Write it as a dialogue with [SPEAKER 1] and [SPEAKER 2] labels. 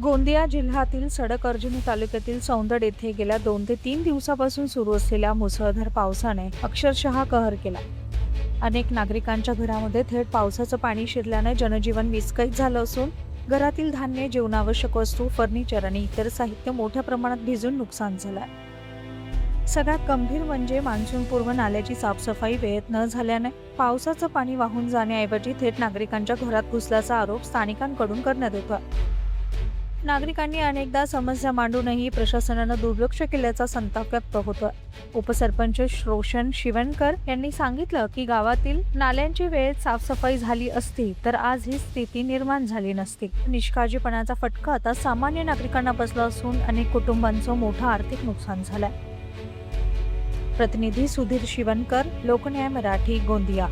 [SPEAKER 1] गोंदिया जिल्ह्यातील सडक-अर्जुनी तालुक्यातील सौंदड येथे गेल्या 2 ते 3 दिवसापासून सुरू असलेल्या मुसळधार पावसाने अक्षरशः कहर केला. अनेक नागरिकांच्या घरामध्ये थेट पावसाचं पाणी शिरल्याने जनजीवन विस्कळीत झालं असून घरातील धान्य, जीवनावश्यक वस्तू, फर्निचर आणि इतर साहित्य मोठ्या प्रमाणात भिजून नुकसान झालंय. सगळ्यात गंभीर म्हणजे मान्सूनपूर्व नाल्याची साफसफाई वेळेत न झाल्याने पावसाचं पाणी वाहून जाण्याऐवजी थेट नागरिकांच्या घरात घुसल्याचा आरोप स्थानिकांकडून करण्यात येतोय. नागरिकांनी अनेकदा समस्या मांडूनही प्रशासनानं दुर्लक्ष केल्याचा संताप व्यक्त होतोय. उपसरपंच रोशन शिवणकर यांनी सांगितलं की गावातील नाल्यांची वेळेत साफसफाई झाली असती तर आज ही स्थिती निर्माण झाली नसती. निष्काळजीपणाचा फटका आता सामान्य नागरिकांना बसला असून अनेक कुटुंबांचं मोठं आर्थिक नुकसान झालंय. प्रतिनिधी सुधीर शिवणकर, लोकन्याय मराठी, गोंदिया.